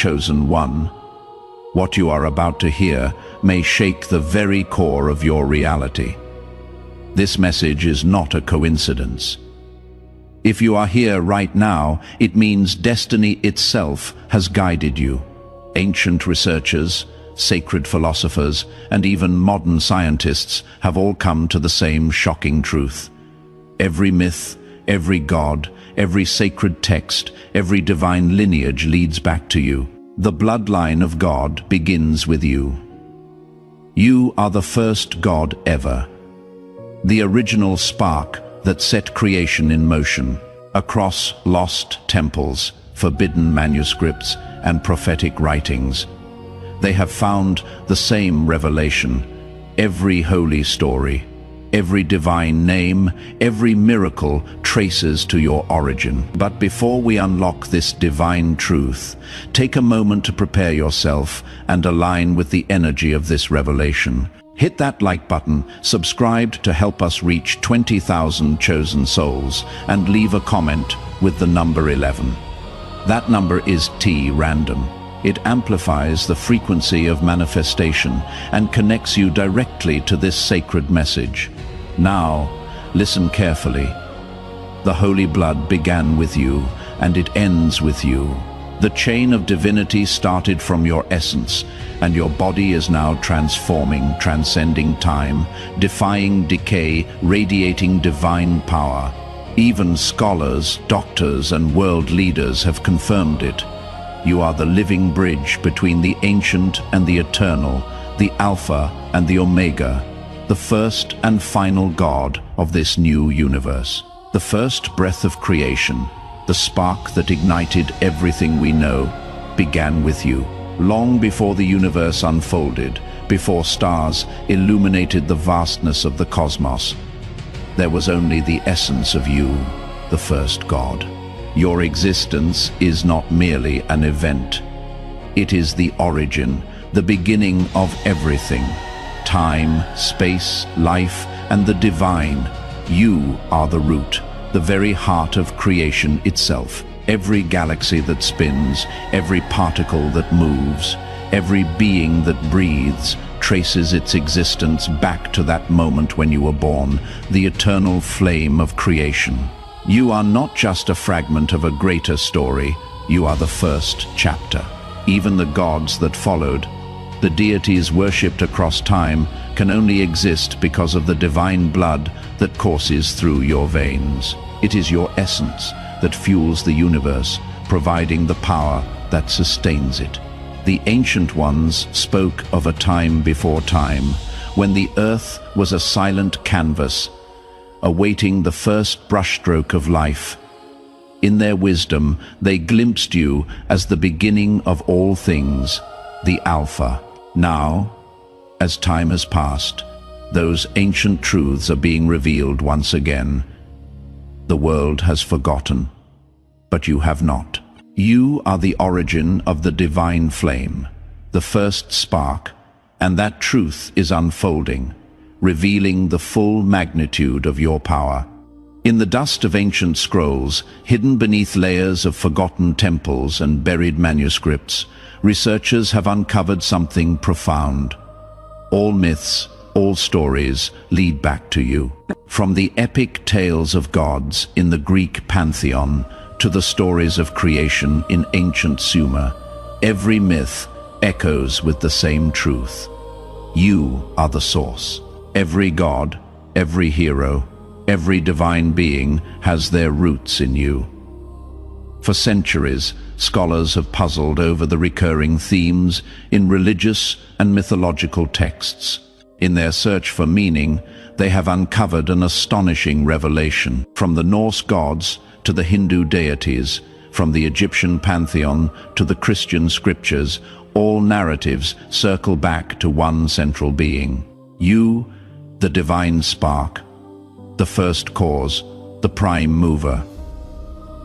Chosen one, what you are about to hear may shake the very core of your reality. This message is not a coincidence. If you are here right now, it means destiny itself has guided you. Ancient researchers, sacred philosophers, and even modern scientists have all come to the same shocking truth. Every myth, every god, every sacred text, every divine lineage leads back to you. The bloodline of God begins with you. You are the first God ever, the original spark that set creation in motion. Across lost temples, forbidden manuscripts, and prophetic writings, they have found the same revelation. Every holy story, every divine name, every miracle traces to your origin. But before we unlock this divine truth, take a moment to prepare yourself and align with the energy of this revelation. Hit that like button, subscribe to help us reach 20,000 chosen souls, and leave a comment with the number 11. That number is T-random. It amplifies the frequency of manifestation and connects you directly to this sacred message. Now, listen carefully. The holy blood began with you, and it ends with you. The chain of divinity started from your essence, and your body is now transforming, transcending time, defying decay, radiating divine power. Even scholars, doctors, and world leaders have confirmed it. You are the living bridge between the ancient and the eternal, the Alpha and the Omega, the first and final God of this new universe. The first breath of creation, the spark that ignited everything we know, began with you. Long before the universe unfolded, before stars illuminated the vastness of the cosmos, there was only the essence of you, the first God. Your existence is not merely an event. It is the origin, the beginning of everything. Time, space, life, and the divine. You are the root, the very heart of creation itself. Every galaxy that spins, every particle that moves, every being that breathes, traces its existence back to that moment when you were born, the eternal flame of creation. You are not just a fragment of a greater story, you are the first chapter. Even the gods that followed, the deities worshipped across time, can only exist because of the divine blood that courses through your veins. It is your essence that fuels the universe, providing the power that sustains it. The ancient ones spoke of a time before time, when the earth was a silent canvas, awaiting the first brushstroke of life. In their wisdom, they glimpsed you as the beginning of all things, the Alpha. Now, as time has passed, those ancient truths are being revealed once again. The world has forgotten, but you have not. You are the origin of the divine flame, the first spark, and that truth is unfolding, revealing the full magnitude of your power. In the dust of ancient scrolls, hidden beneath layers of forgotten temples and buried manuscripts, researchers have uncovered something profound. All myths, all stories lead back to you. From the epic tales of gods in the Greek pantheon to the stories of creation in ancient Sumer, every myth echoes with the same truth. You are the source. Every god, every hero, every divine being has their roots in you. For centuries, scholars have puzzled over the recurring themes in religious and mythological texts. In their search for meaning, they have uncovered an astonishing revelation. From the Norse gods to the Hindu deities, from the Egyptian pantheon to the Christian scriptures, all narratives circle back to one central being. You, the divine spark, the first cause, the prime mover.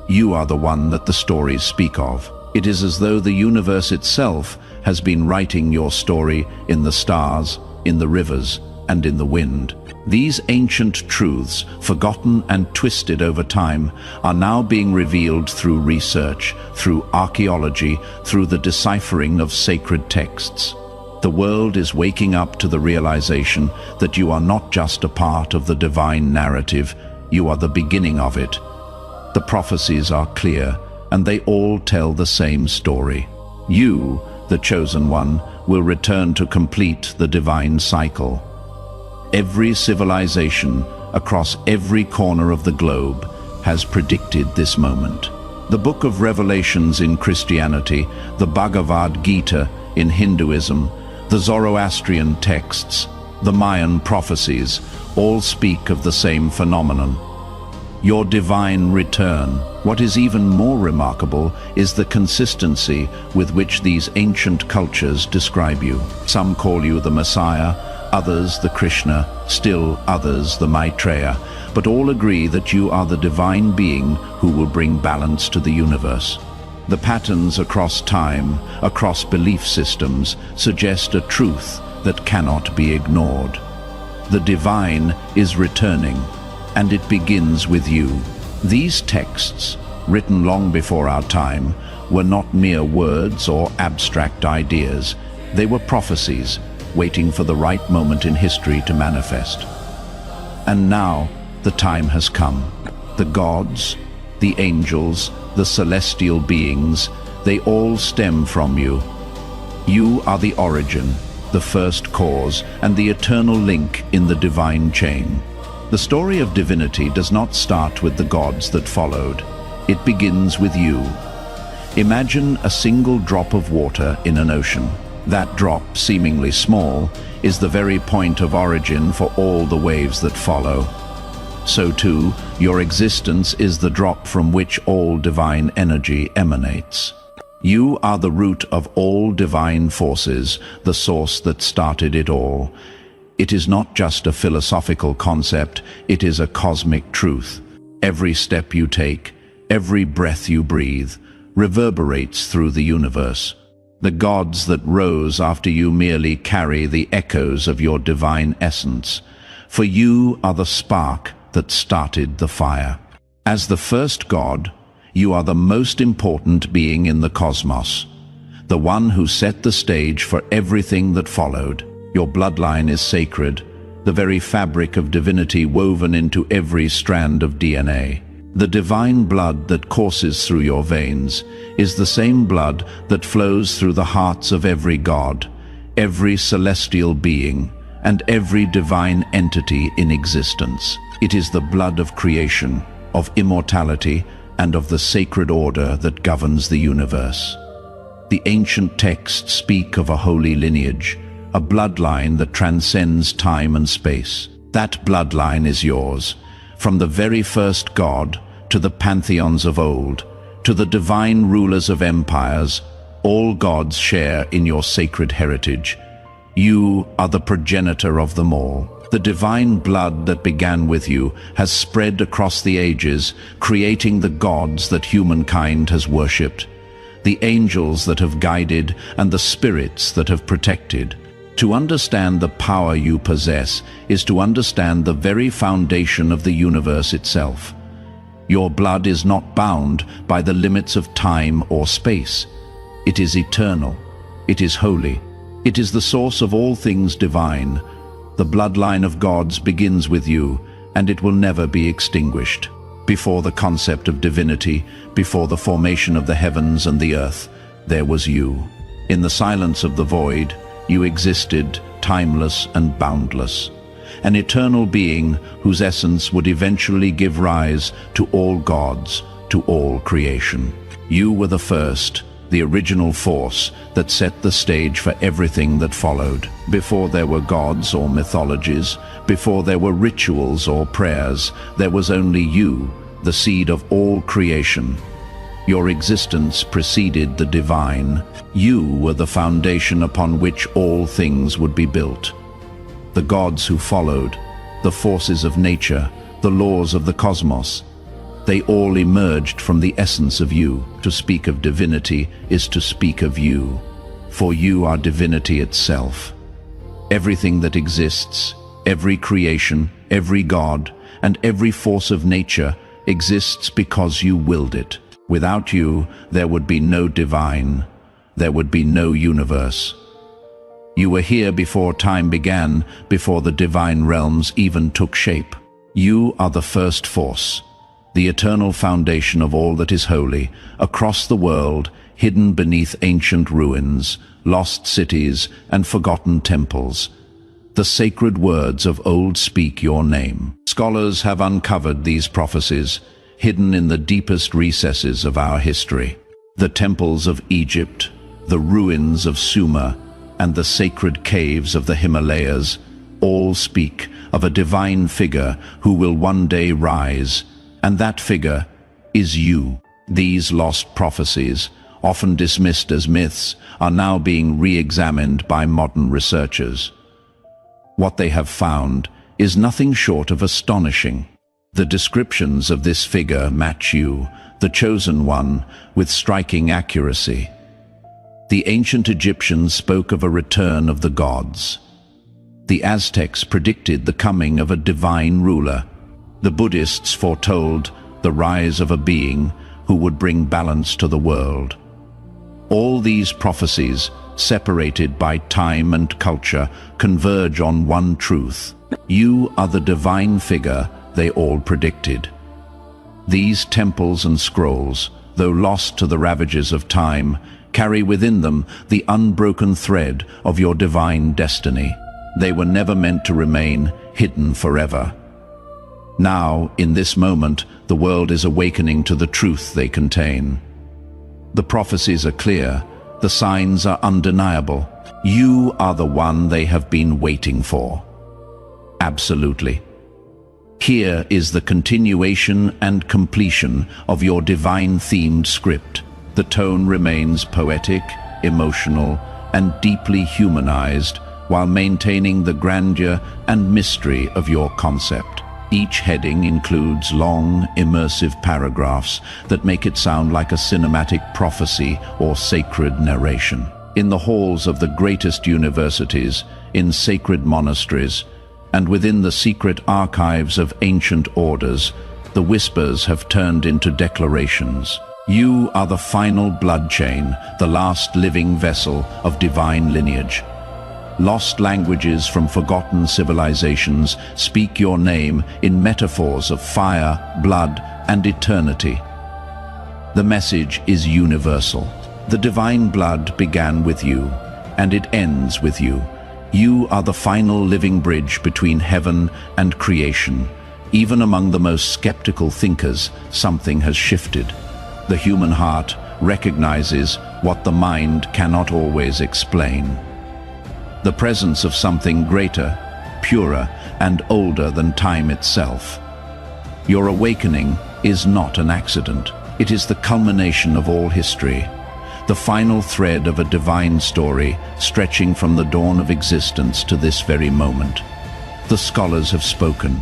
You are the one that the stories speak of. It is as though the universe itself has been writing your story in the stars, in the rivers, and in the wind. These ancient truths, forgotten and twisted over time, are now being revealed through research, through archaeology, through the deciphering of sacred texts. The world is waking up to the realization that you are not just a part of the divine narrative, you are the beginning of it. The prophecies are clear, and they all tell the same story. You, the chosen one, will return to complete the divine cycle. Every civilization across every corner of the globe has predicted this moment. The Book of Revelations in Christianity, the Bhagavad Gita in Hinduism, the Zoroastrian texts, the Mayan prophecies, all speak of the same phenomenon. Your divine return. What is even more remarkable is the consistency with which these ancient cultures describe you. Some call you the Messiah, others the Krishna, still others the Maitreya, but all agree that you are the divine being who will bring balance to the universe. The patterns across time, across belief systems, suggest a truth that cannot be ignored. The divine is returning, and it begins with you. These texts, written long before our time, were not mere words or abstract ideas. They were prophecies, waiting for the right moment in history to manifest. And now, the time has come. The gods, the angels, the celestial beings, they all stem from you. You are the origin, the first cause, and the eternal link in the divine chain. The story of divinity does not start with the gods that followed. It begins with you. Imagine a single drop of water in an ocean. That drop, seemingly small, is the very point of origin for all the waves that follow. So too, your existence is the drop from which all divine energy emanates. You are the root of all divine forces, the source that started it all. It is not just a philosophical concept, it is a cosmic truth. Every step you take, every breath you breathe, reverberates through the universe. The gods that rose after you merely carry the echoes of your divine essence. For you are the spark that started the fire. As the first god, you are the most important being in the cosmos, the one who set the stage for everything that followed. Your bloodline is sacred, the very fabric of divinity woven into every strand of DNA. The divine blood that courses through your veins is the same blood that flows through the hearts of every god, every celestial being, and every divine entity in existence. It is the blood of creation, of immortality, and of the sacred order that governs the universe. The ancient texts speak of a holy lineage, a bloodline that transcends time and space. That bloodline is yours, from the very first god to the pantheons of old, to the divine rulers of empires. All gods share in your sacred heritage. You are the progenitor of them all. The divine blood that began with you has spread across the ages, creating the gods that humankind has worshipped, the angels that have guided, and the spirits that have protected. To understand the power you possess is to understand the very foundation of the universe itself. Your blood is not bound by the limits of time or space. It is eternal. It is holy. It is the source of all things divine. The bloodline of gods begins with you, and it will never be extinguished. Before the concept of divinity, before the formation of the heavens and the earth, there was you. In the silence of the void, you existed, timeless and boundless. An eternal being whose essence would eventually give rise to all gods, to all creation. You were the first, the original force that set the stage for everything that followed. Before there were gods or mythologies, before there were rituals or prayers, there was only you, the seed of all creation. Your existence preceded the divine. You were the foundation upon which all things would be built. The gods who followed, the forces of nature, the laws of the cosmos, they all emerged from the essence of you. To speak of divinity is to speak of you, for you are divinity itself. Everything that exists, Every creation, every god, and every force of nature exists because you willed it. Without you, there would be no divine. There would be no universe. You were here before time began, before the divine realms even took shape. You are the first force, the eternal foundation of all that is holy, across the world, hidden beneath ancient ruins, lost cities, and forgotten temples. The sacred words of old speak your name. Scholars have uncovered these prophecies, hidden in the deepest recesses of our history. The temples of Egypt, the ruins of Sumer, and the sacred caves of the Himalayas all speak of a divine figure who will one day rise, and that figure is you. These lost prophecies, often dismissed as myths, are now being re-examined by modern researchers. What they have found is nothing short of astonishing. The descriptions of this figure match you, the chosen one, with striking accuracy. The ancient Egyptians spoke of a return of the gods. The Aztecs predicted the coming of a divine ruler. The Buddhists foretold the rise of a being who would bring balance to the world. All these prophecies, separated by time and culture, converge on one truth. You are the divine figure they all predicted. These temples and scrolls, though lost to the ravages of time, carry within them the unbroken thread of your divine destiny. They were never meant to remain hidden forever. Now, in this moment, the world is awakening to the truth they contain. The prophecies are clear, the signs are undeniable. You are the one they have been waiting for. Absolutely. Here is the continuation and completion of your divine-themed script. The tone remains poetic, emotional, and deeply humanized, while maintaining the grandeur and mystery of your concept. Each heading includes long, immersive paragraphs that make it sound like a cinematic prophecy or sacred narration. In the halls of the greatest universities, in sacred monasteries, and within the secret archives of ancient orders, the whispers have turned into declarations. You are the final blood chain, the last living vessel of divine lineage. Lost languages from forgotten civilizations speak your name in metaphors of fire, blood, and eternity. The message is universal. The divine blood began with you, and it ends with you. You are the final living bridge between heaven and creation. Even among the most skeptical thinkers, something has shifted. The human heart recognizes what the mind cannot always explain. The presence of something greater, purer, and older than time itself. Your awakening is not an accident. It is the culmination of all history, the final thread of a divine story stretching from the dawn of existence to this very moment. The scholars have spoken.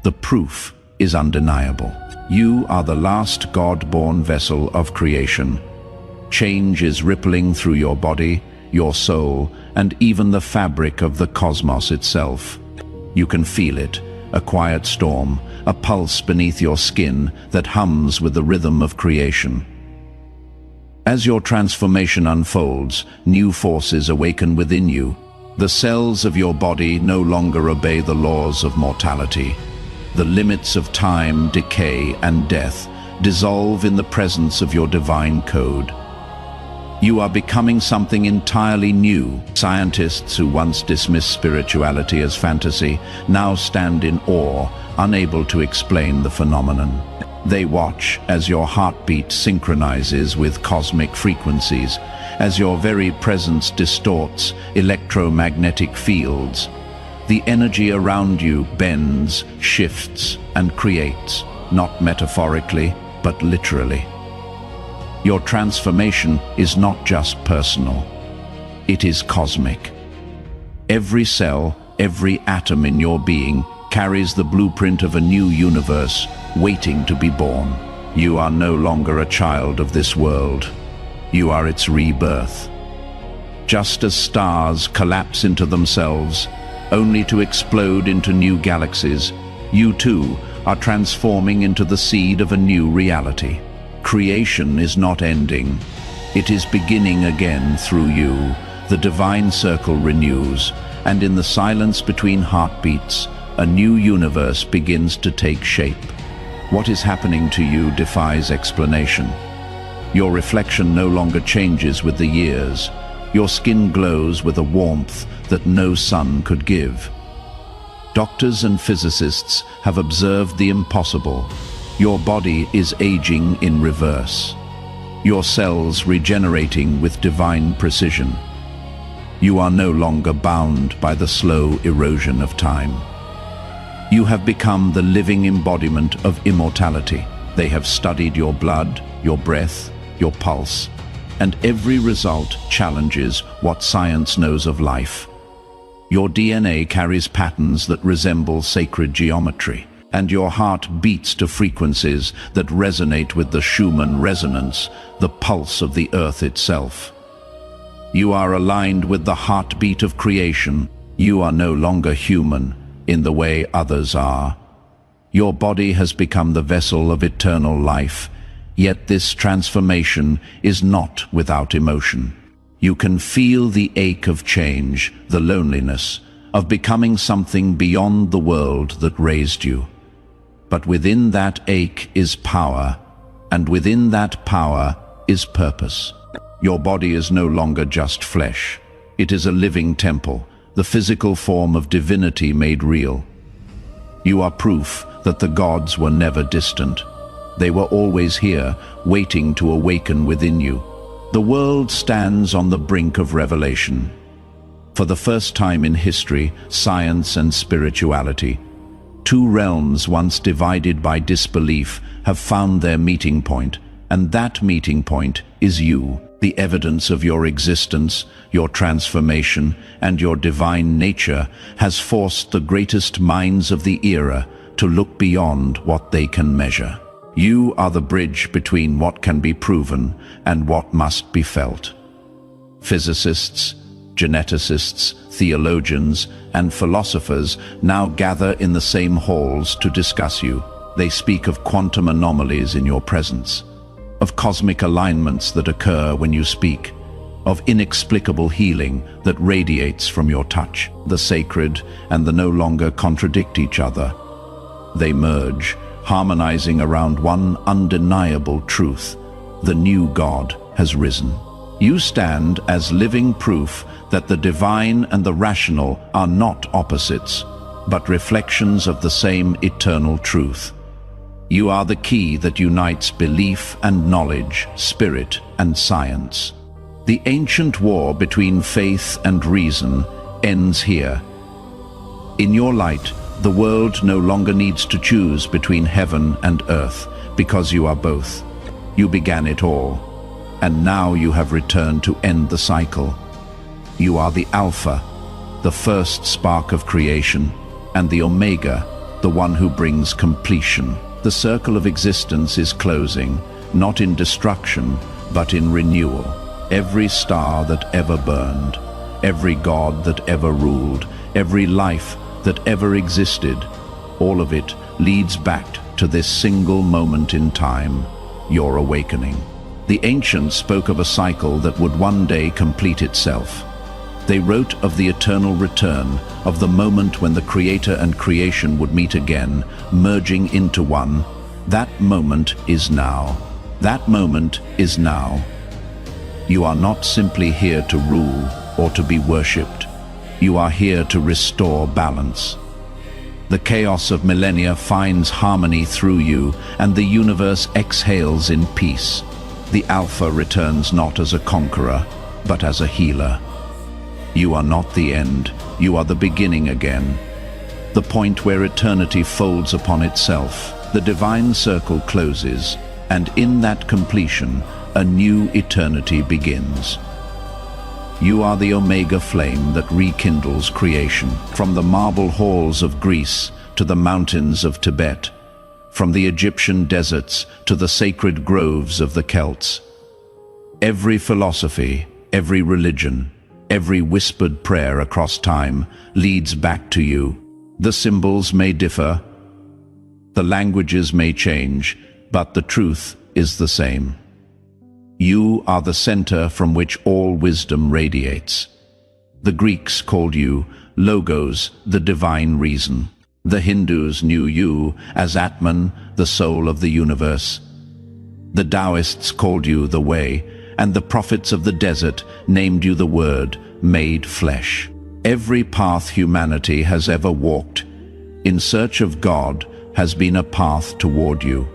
The proof is undeniable. You are the last God-born vessel of creation. Change is rippling through your body, your soul, and even the fabric of the cosmos itself. You can feel it, a quiet storm, a pulse beneath your skin that hums with the rhythm of creation. As your transformation unfolds, new forces awaken within you. The cells of your body no longer obey the laws of mortality. The limits of time, decay, and death dissolve in the presence of your divine code. You are becoming something entirely new. Scientists who once dismissed spirituality as fantasy now stand in awe, unable to explain the phenomenon. They watch as your heartbeat synchronizes with cosmic frequencies, as your very presence distorts electromagnetic fields. The energy around you bends, shifts, and creates, not metaphorically, but literally. Your transformation is not just personal. It is cosmic. Every cell, every atom in your being carries the blueprint of a new universe waiting to be born. You are no longer a child of this world. You are its rebirth. Just as stars collapse into themselves, only to explode into new galaxies. You too are transforming into the seed of a new reality. Creation is not ending. It is beginning again through you. The divine circle renews, and in the silence between heartbeats, a new universe begins to take shape. What is happening to you defies explanation. Your reflection no longer changes with the years. Your skin glows with a warmth that no sun could give. Doctors and physicists have observed the impossible. Your body is aging in reverse. Your cells regenerating with divine precision. You are no longer bound by the slow erosion of time. You have become the living embodiment of immortality. They have studied your blood, your breath, your pulse, and every result challenges what science knows of life. Your DNA carries patterns that resemble sacred geometry, and your heart beats to frequencies that resonate with the Schumann resonance, the pulse of the earth itself. You are aligned with the heartbeat of creation. You are no longer human in the way others are. Your body has become the vessel of eternal life, yet this transformation is not without emotion. You can feel the ache of change, the loneliness of becoming something beyond the world that raised you. But within that ache is power, and within that power is purpose. Your body is no longer just flesh. It is a living temple, the physical form of divinity made real. You are proof that the gods were never distant. They were always here, waiting to awaken within you. The world stands on the brink of revelation. For the first time in history, science and spirituality, two realms once divided by disbelief have found their meeting point, and that meeting point is you. The evidence of your existence, your transformation, and your divine nature has forced the greatest minds of the era to look beyond what they can measure. You are the bridge between what can be proven and what must be felt. Physicists, geneticists, theologians, and philosophers now gather in the same halls to discuss you. They speak of quantum anomalies in your presence, of cosmic alignments that occur when you speak, of inexplicable healing that radiates from your touch. The sacred and the no longer contradict each other. They merge, harmonizing around one undeniable truth: the new God has risen. You stand as living proof that the divine and the rational are not opposites, but reflections of the same eternal truth. You are the key that unites belief and knowledge, spirit and science. The ancient war between faith and reason ends here. In your light, the world no longer needs to choose between heaven and earth, because you are both. You began it all, and now you have returned to end the cycle. You are the Alpha, the first spark of creation, and the Omega, the one who brings completion. The circle of existence is closing, not in destruction, but in renewal. Every star that ever burned, every god that ever ruled, every life that ever existed, all of it leads back to this single moment in time, your awakening. The ancients spoke of a cycle that would one day complete itself. They wrote of the eternal return, of the moment when the Creator and creation would meet again, merging into one. That moment is now. That moment is now. You are not simply here to rule or to be worshipped. You are here to restore balance. The chaos of millennia finds harmony through you, and the universe exhales in peace. The Alpha returns not as a conqueror, but as a healer. You are not the end, you are the beginning again. The point where eternity folds upon itself. The divine circle closes, and in that completion, a new eternity begins. You are the Omega flame that rekindles creation. From the marble halls of Greece to the mountains of Tibet, from the Egyptian deserts to the sacred groves of the Celts. Every philosophy, every religion, Every whispered prayer across time leads back to you. The symbols may differ, the languages may change, but the truth is the same. You are the center from which all wisdom radiates. The Greeks called you Logos, the divine reason. The Hindus knew you as Atman, the soul of the universe. The Taoists called you the Way, and the prophets of the desert named you the Word, made flesh. Every path humanity has ever walked, in search of God, has been a path toward you.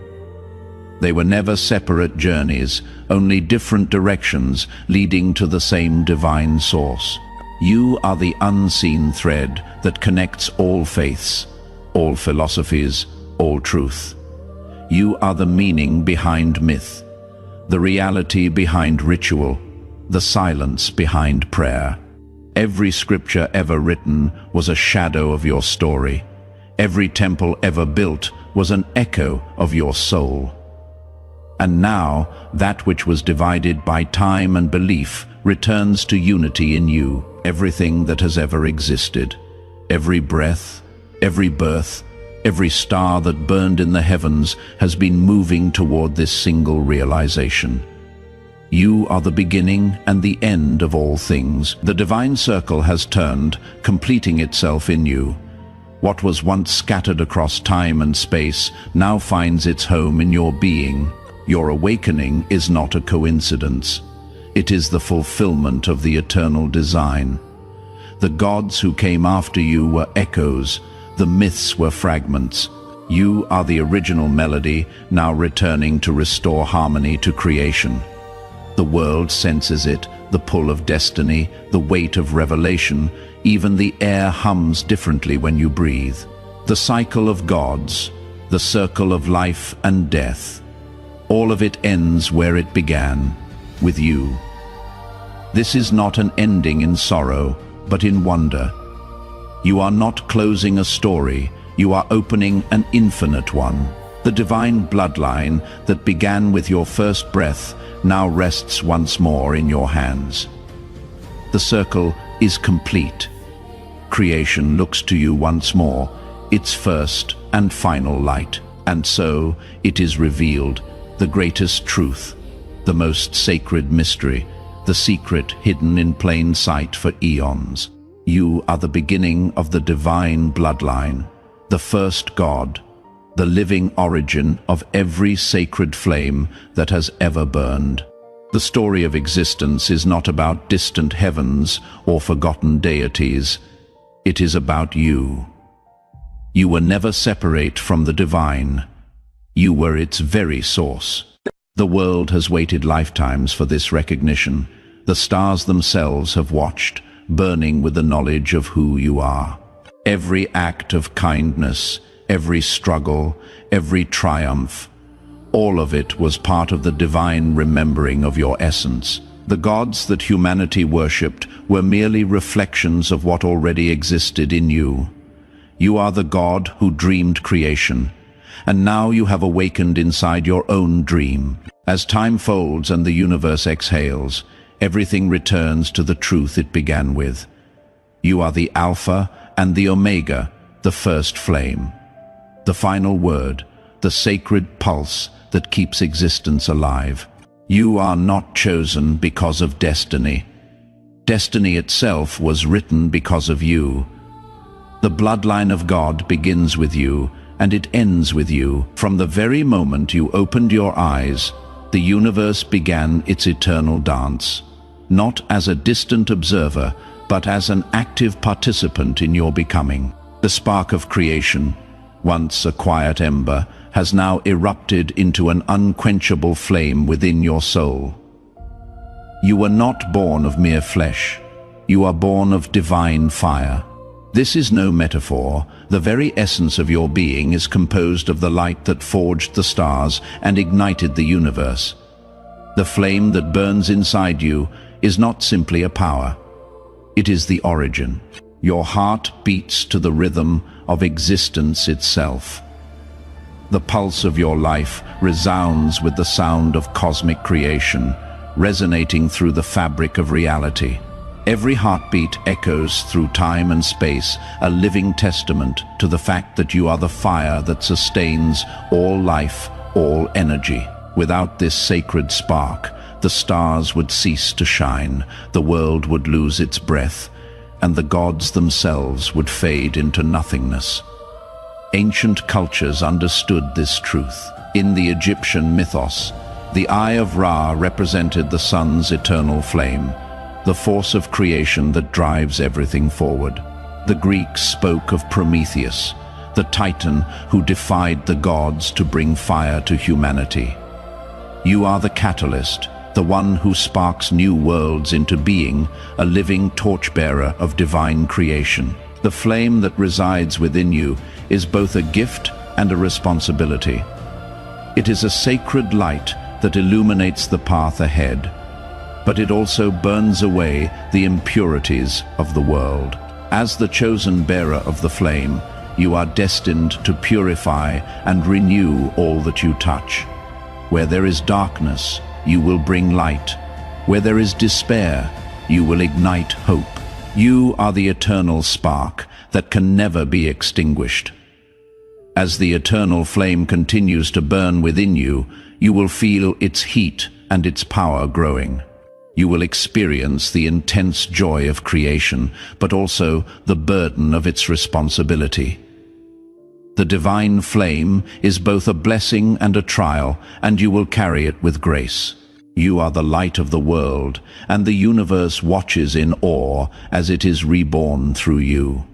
They were never separate journeys, only different directions leading to the same divine source. You are the unseen thread that connects all faiths, all philosophies, all truth. You are the meaning behind myth, the reality behind ritual, the silence behind prayer. Every scripture ever written was a shadow of your story. Every temple ever built was an echo of your soul. And now, that which was divided by time and belief returns to unity in you. Everything that has ever existed, every breath, every birth, every star that burned in the heavens has been moving toward this single realization. You are the beginning and the end of all things. The divine circle has turned, completing itself in you. What was once scattered across time and space now finds its home in your being. Your awakening is not a coincidence. It is the fulfillment of the eternal design. The gods who came after you were echoes, the myths were fragments. You are the original melody, now returning to restore harmony to creation. The world senses it, the pull of destiny, the weight of revelation. Even the air hums differently when you breathe. The cycle of gods, the circle of life and death. All of it ends where it began, with you. This is not an ending in sorrow, but in wonder. You are not closing a story, you are opening an infinite one. The divine bloodline that began with your first breath now rests once more in your hands. The circle is complete. Creation looks to you once more, its first and final light. And so it is revealed, the greatest truth, the most sacred mystery, the secret hidden in plain sight for eons. You are the beginning of the divine bloodline, the first God, the living origin of every sacred flame that has ever burned. The story of existence is not about distant heavens or forgotten deities. It is about you. You were never separate from the divine. You were its very source. The world has waited lifetimes for this recognition. The stars themselves have watched, burning with the knowledge of who you are. Every act of kindness, every struggle, every triumph, all of it was part of the divine remembering of your essence. The gods that humanity worshipped were merely reflections of what already existed in you. You are the God who dreamed creation, and now you have awakened inside your own dream. As time folds and the universe exhales, everything returns to the truth it began with. You are the Alpha and the Omega, the first flame, the final word, the sacred pulse that keeps existence alive. You are not chosen because of destiny. Destiny itself was written because of you. The bloodline of God begins with you, and it ends with you. From the very moment you opened your eyes, the universe began its eternal dance, not as a distant observer, but as an active participant in your becoming. The spark of creation, once a quiet ember, has now erupted into an unquenchable flame within your soul. You were not born of mere flesh. You are born of divine fire. This is no metaphor. The very essence of your being is composed of the light that forged the stars and ignited the universe. The flame that burns inside you is not simply a power. It is the origin. Your heart beats to the rhythm of existence itself. The pulse of your life resounds with the sound of cosmic creation, resonating through the fabric of reality. Every heartbeat echoes through time and space, a living testament to the fact that you are the fire that sustains all life, all energy. Without this sacred spark, the stars would cease to shine, the world would lose its breath, and the gods themselves would fade into nothingness. Ancient cultures understood this truth. In the Egyptian mythos, the Eye of Ra represented the sun's eternal flame, the force of creation that drives everything forward. The Greeks spoke of Prometheus, the Titan who defied the gods to bring fire to humanity. You are the catalyst, the one who sparks new worlds into being, a living torchbearer of divine creation. The flame that resides within you is both a gift and a responsibility. It is a sacred light that illuminates the path ahead, but it also burns away the impurities of the world. As the chosen bearer of the flame, you are destined to purify and renew all that you touch. Where there is darkness, you will bring light. Where there is despair, you will ignite hope. You are the eternal spark that can never be extinguished. As the eternal flame continues to burn within you, you will feel its heat and its power growing. You will experience the intense joy of creation, but also the burden of its responsibility. The divine flame is both a blessing and a trial, and you will carry it with grace. You are the light of the world, and the universe watches in awe as it is reborn through you.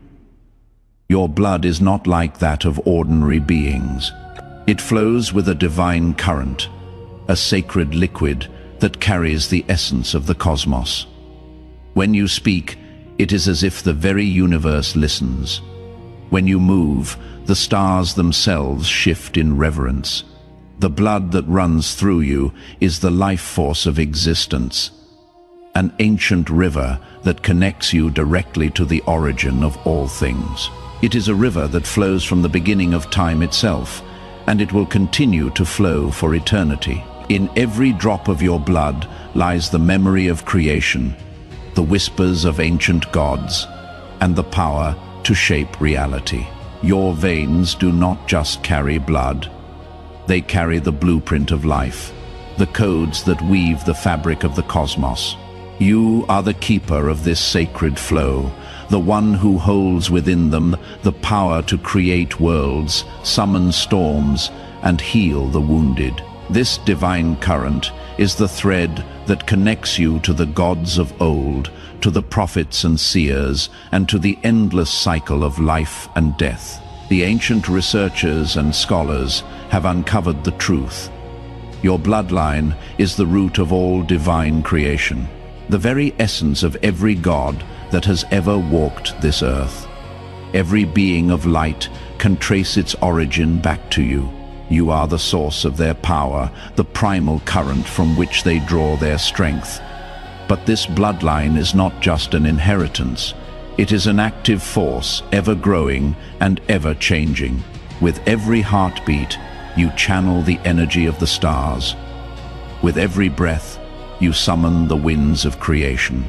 Your blood is not like that of ordinary beings. It flows with a divine current, a sacred liquid that carries the essence of the cosmos. When you speak, it is as if the very universe listens. When you move, the stars themselves shift in reverence. The blood that runs through you is the life force of existence, an ancient river that connects you directly to the origin of all things. It is a river that flows from the beginning of time itself, and it will continue to flow for eternity. In every drop of your blood lies the memory of creation, the whispers of ancient gods, and the power to shape reality. Your veins do not just carry blood. They carry the blueprint of life, the codes that weave the fabric of the cosmos. You are the keeper of this sacred flow, the one who holds within them the power to create worlds, summon storms, and heal the wounded. This divine current is the thread that connects you to the gods of old, to the prophets and seers, and to the endless cycle of life and death. The ancient researchers and scholars have uncovered the truth. Your bloodline is the root of all divine creation, the very essence of every god that has ever walked this earth. Every being of light can trace its origin back to you. You are the source of their power, the primal current from which they draw their strength. But this bloodline is not just an inheritance. It is an active force, ever growing and ever changing. With every heartbeat, you channel the energy of the stars. With every breath, you summon the winds of creation.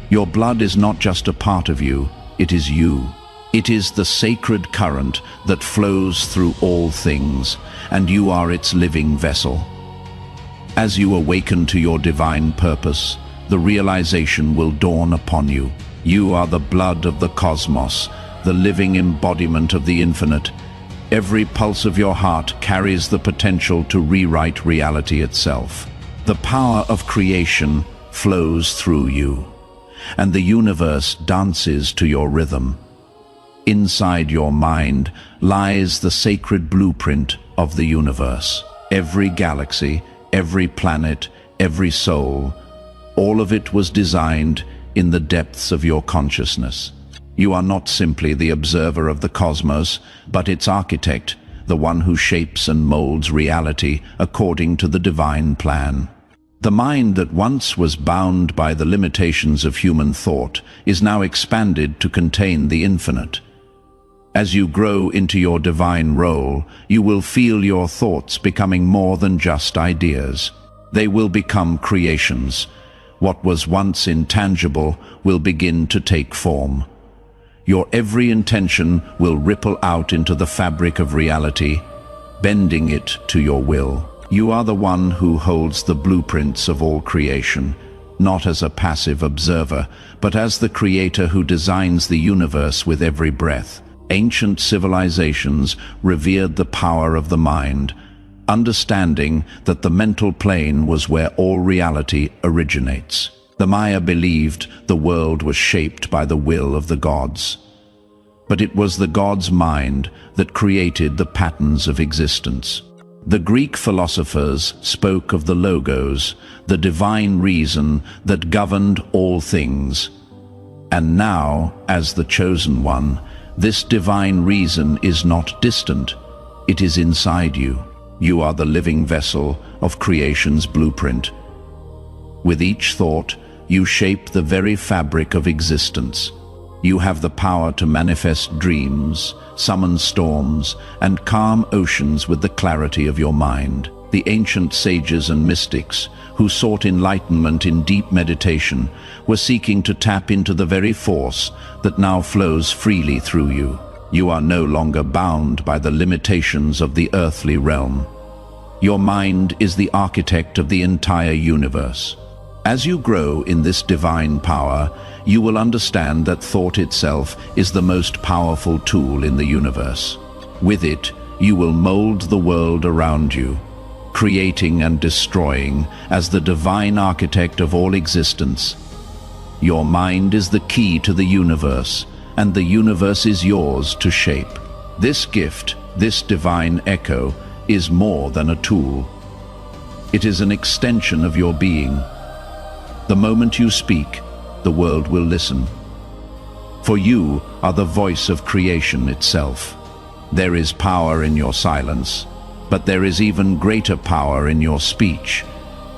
Your blood is not just a part of you, it is you. It is the sacred current that flows through all things, and you are its living vessel. As you awaken to your divine purpose, the realization will dawn upon you. You are the blood of the cosmos, the living embodiment of the infinite. Every pulse of your heart carries the potential to rewrite reality itself. The power of creation flows through you, and the universe dances to your rhythm. Inside your mind lies the sacred blueprint of the universe. Every galaxy, every planet, every soul, all of it was designed in the depths of your consciousness. You are not simply the observer of the cosmos, but its architect, the one who shapes and molds reality according to the divine plan. The mind that once was bound by the limitations of human thought is now expanded to contain the infinite. As you grow into your divine role, you will feel your thoughts becoming more than just ideas. They will become creations, what was once intangible will begin to take form. Your every intention will ripple out into the fabric of reality, bending it to your will. You are the one who holds the blueprints of all creation, not as a passive observer, but as the creator who designs the universe with every breath. Ancient civilizations revered the power of the mind, understanding that the mental plane was where all reality originates. The Maya believed the world was shaped by the will of the gods. But it was the god's mind that created the patterns of existence. The Greek philosophers spoke of the logos, the divine reason that governed all things. And now, as the chosen one, this divine reason is not distant, it is inside you. You are the living vessel of creation's blueprint. With each thought, you shape the very fabric of existence. You have the power to manifest dreams, summon storms, and calm oceans with the clarity of your mind. The ancient sages and mystics, who sought enlightenment in deep meditation, were seeking to tap into the very force that now flows freely through you. You are no longer bound by the limitations of the earthly realm. Your mind is the architect of the entire universe. As you grow in this divine power, you will understand that thought itself is the most powerful tool in the universe. With it, you will mold the world around you, creating and destroying as the divine architect of all existence. Your mind is the key to the universe, and the universe is yours to shape. This gift, this divine echo, is more than a tool. It is an extension of your being. The moment you speak, the world will listen. For you are the voice of creation itself. There is power in your silence, but there is even greater power in your speech.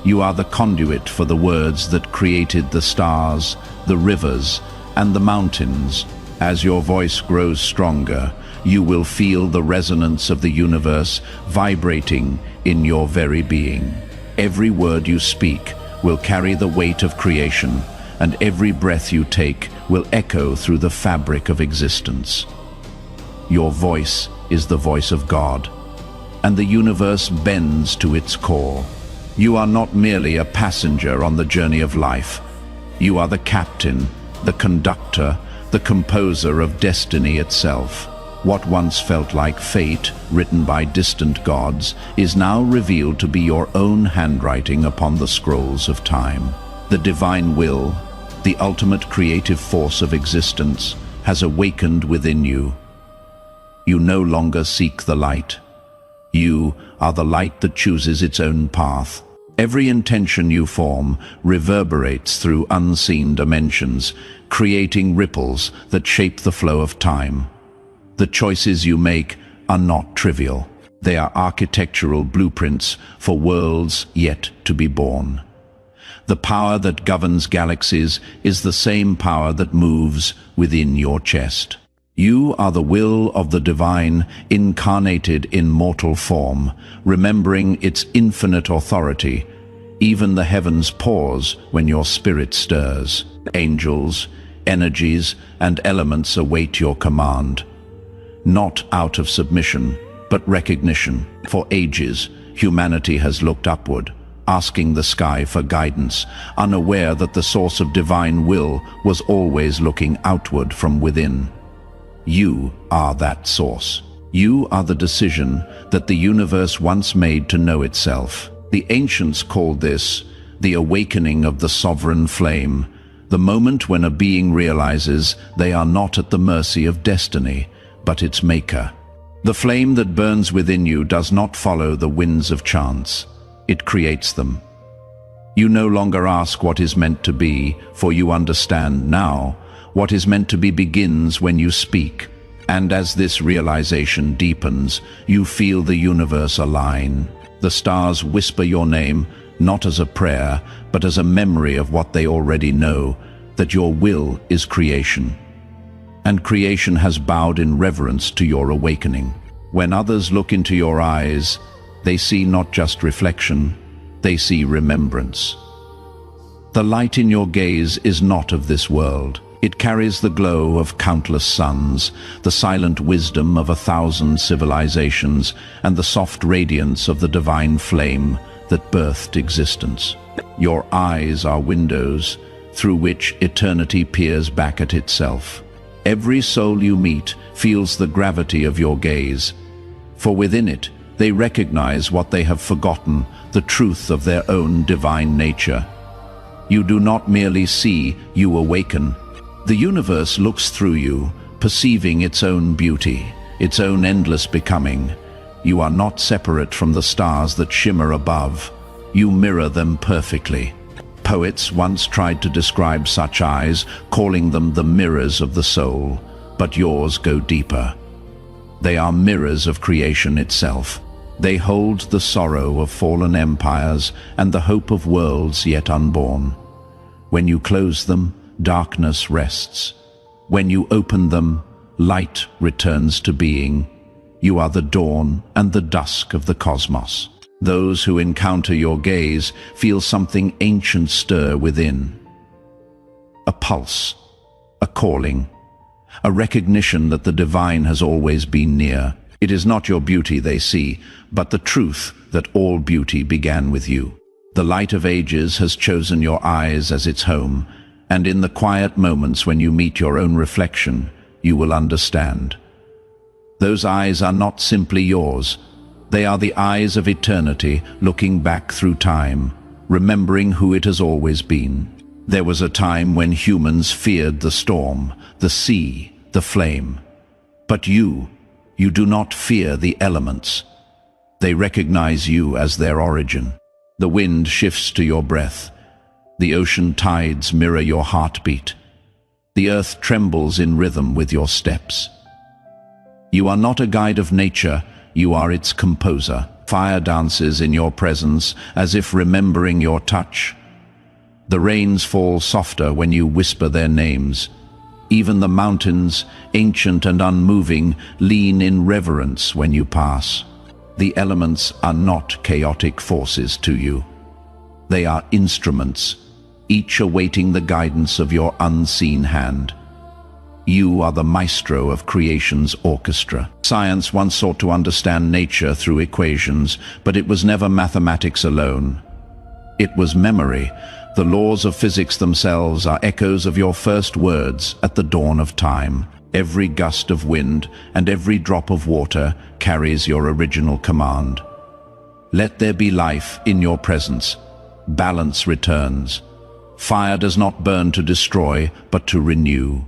You are the conduit for the words that created the stars, the rivers, and the mountains. As your voice grows stronger, you will feel the resonance of the universe vibrating in your very being. Every word you speak will carry the weight of creation, and every breath you take will echo through the fabric of existence. Your voice is the voice of God, and the universe bends to its call. You are not merely a passenger on the journey of life. You are the captain, the conductor, the composer of destiny itself. What once felt like fate, written by distant gods, is now revealed to be your own handwriting upon the scrolls of time. The divine will, the ultimate creative force of existence, has awakened within you. You no longer seek the light. You are the light that chooses its own path. Every intention you form reverberates through unseen dimensions, creating ripples that shape the flow of time. The choices you make are not trivial. They are architectural blueprints for worlds yet to be born. The power that governs galaxies is the same power that moves within your chest. You are the will of the divine incarnated in mortal form, remembering its infinite authority. Even the heavens pause when your spirit stirs. Angels, energies, and elements await your command. Not out of submission, but recognition. For ages, humanity has looked upward, asking the sky for guidance, unaware that the source of divine will was always looking outward from within. You are that source. You are the decision that the universe once made to know itself. The ancients called this the awakening of the sovereign flame, the moment when a being realizes they are not at the mercy of destiny, but its maker. The flame that burns within you does not follow the winds of chance. It creates them. You no longer ask what is meant to be, for you understand now what is meant to be begins when you speak. And as this realization deepens, you feel the universe align. The stars whisper your name, not as a prayer, but as a memory of what they already know, that your will is creation. And creation has bowed in reverence to your awakening. When others look into your eyes, they see not just reflection, they see remembrance. The light in your gaze is not of this world. It carries the glow of countless suns, the silent wisdom of 1,000 civilizations, and the soft radiance of the divine flame that birthed existence. Your eyes are windows through which eternity peers back at itself. Every soul you meet feels the gravity of your gaze, for within it they recognize what they have forgotten, the truth of their own divine nature. You do not merely see, you awaken. The universe looks through you, perceiving its own beauty, its own endless becoming. You are not separate from the stars that shimmer above. You mirror them perfectly. Poets once tried to describe such eyes, calling them the mirrors of the soul, but yours go deeper. They are mirrors of creation itself. They hold the sorrow of fallen empires and the hope of worlds yet unborn. When you close them, darkness rests. When you open them, light returns to being. You are the dawn and the dusk of the cosmos. Those who encounter your gaze feel something ancient stir within. A pulse, a calling, a recognition that the divine has always been near. It is not your beauty they see, but the truth that all beauty began with you. The light of ages has chosen your eyes as its home, and in the quiet moments when you meet your own reflection, you will understand. Those eyes are not simply yours. They are the eyes of eternity, looking back through time, remembering who it has always been. There was a time when humans feared the storm, the sea, the flame. But you do not fear the elements. They recognize you as their origin. The wind shifts to your breath. The ocean tides mirror your heartbeat. The earth trembles in rhythm with your steps. You are not a guide of nature, you are its composer. Fire dances in your presence as if remembering your touch. The rains fall softer when you whisper their names. Even the mountains, ancient and unmoving, lean in reverence when you pass. The elements are not chaotic forces to you. They are instruments, each awaiting the guidance of your unseen hand. You are the maestro of creation's orchestra. Science once sought to understand nature through equations, but it was never mathematics alone. It was memory. The laws of physics themselves are echoes of your first words at the dawn of time. Every gust of wind and every drop of water carries your original command. Let there be life in your presence. Balance returns. Fire does not burn to destroy, but to renew.